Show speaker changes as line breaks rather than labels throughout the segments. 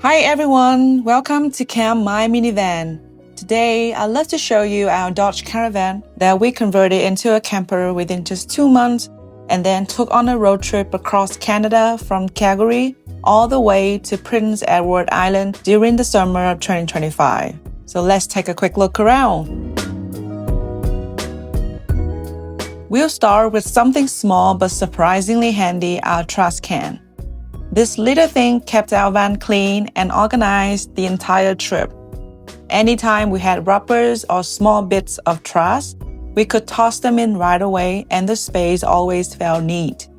Hi everyone, welcome to Caravan Minivan. Today, I'd love to show you our Dodge Caravan that we converted into a camper within just 2 months and then took on a road trip across Canada from Calgary all the way to Prince Edward Island during the summer of 2025. So let's take a quick look around. We'll start with something small but surprisingly handy, our trash can. This little thing kept our van clean and organized the entire trip. Anytime we had wrappers or small bits of trash, we could toss them in right away and the space always felt neat.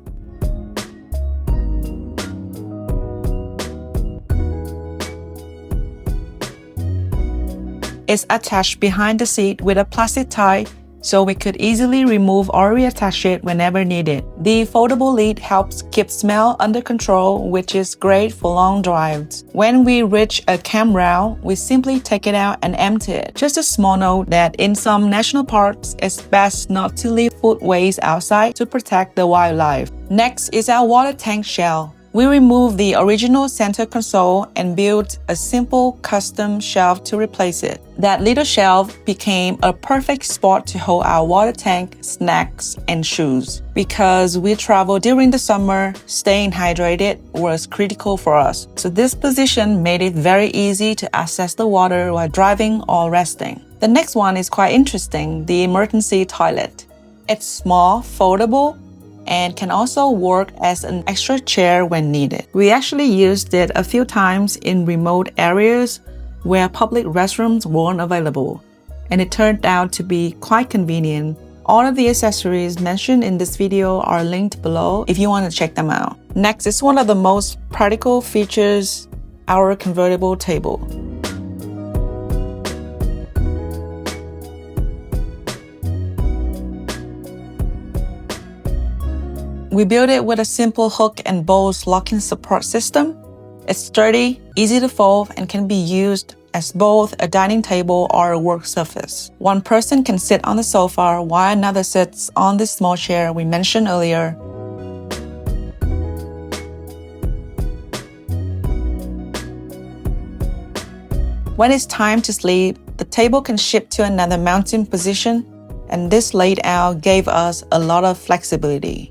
It's attached behind the seat with a plastic tie so we could easily remove or reattach it whenever needed. The foldable lid helps keep smell under control, which is great for long drives. When we reach a campground, we simply take it out and empty it. Just a small note that in some national parks, it's best not to leave food waste outside to protect the wildlife. Next is our water tank shell. We removed the original center console and built a simple custom shelf to replace it. That little shelf became a perfect spot to hold our water tank, snacks, and shoes. Because we travel during the summer, staying hydrated was critical for us. So this position made it very easy to access the water while driving or resting. The next one is quite interesting, the emergency toilet. It's small, foldable, and can also work as an extra chair when needed. We actually used it a few times in remote areas where public restrooms weren't available, and it turned out to be quite convenient. All of the accessories mentioned in this video are linked below if you want to check them out. Next is one of the most practical features, our convertible table. We built it with a simple hook and bolts locking support system. It's sturdy, easy to fold, and can be used as both a dining table or a work surface. One person can sit on the sofa while another sits on this small chair we mentioned earlier. When it's time to sleep, the table can shift to another mounting position, and this layout gave us a lot of flexibility.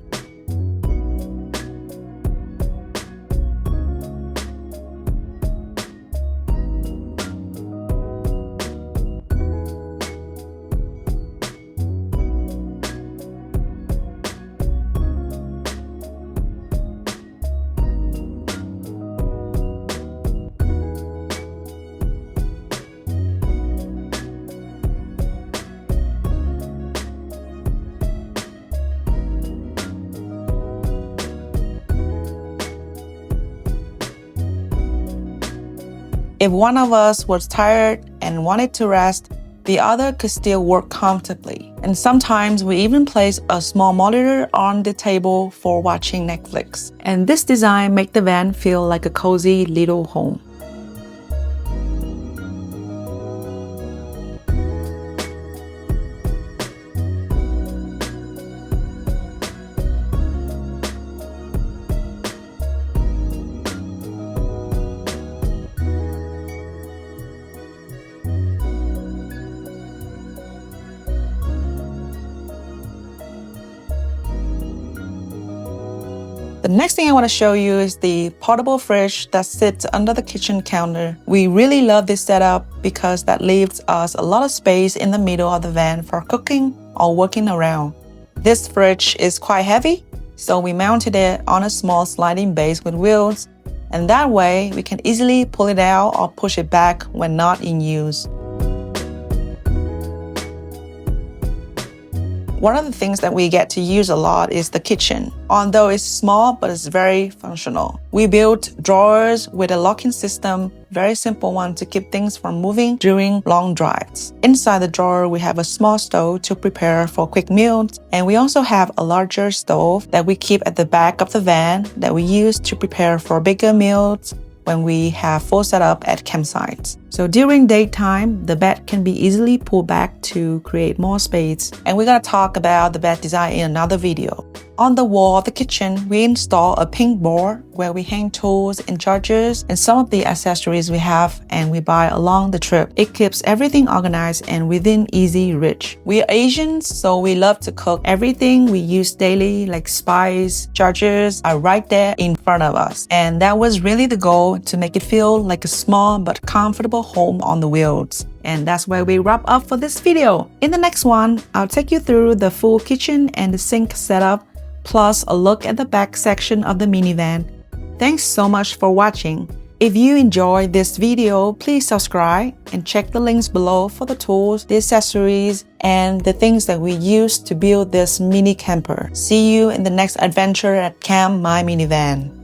If one of us was tired and wanted to rest, the other could still work comfortably. And sometimes we even place a small monitor on the table for watching Netflix. And this design makes the van feel like a cozy little home. The next thing I want to show you is the portable fridge that sits under the kitchen counter. We really love this setup because that leaves us a lot of space in the middle of the van for cooking or working around. This fridge is quite heavy, so we mounted it on a small sliding base with wheels, and that way we can easily pull it out or push it back when not in use. One of the things that we get to use a lot is the kitchen. Although it's small, but it's very functional. We built drawers with a locking system, very simple one to keep things from moving during long drives. Inside the drawer, we have a small stove to prepare for quick meals, and we also have a larger stove that we keep at the back of the van that we use to prepare for bigger meals when we have full setup at campsites. So during daytime, the bed can be easily pulled back to create more space. And we're gonna talk about the bed design in another video. On the wall of the kitchen, we install a pink board where we hang tools and chargers and some of the accessories we have and we buy along the trip. It keeps everything organized and within easy reach. We are Asians, so we love to cook. Everything we use daily, like spice, chargers, are right there in front of us. And that was really the goal, to make it feel like a small but comfortable home on the wheels. And that's where we wrap up for this video. In the next one, I'll take you through the full kitchen and the sink setup, plus a look at the back section of the minivan. Thanks so much for watching. If you enjoyed this video, please subscribe and check the links below for the tools, the accessories, and the things that we use to build this mini camper. See you in the next adventure at Camp My Minivan.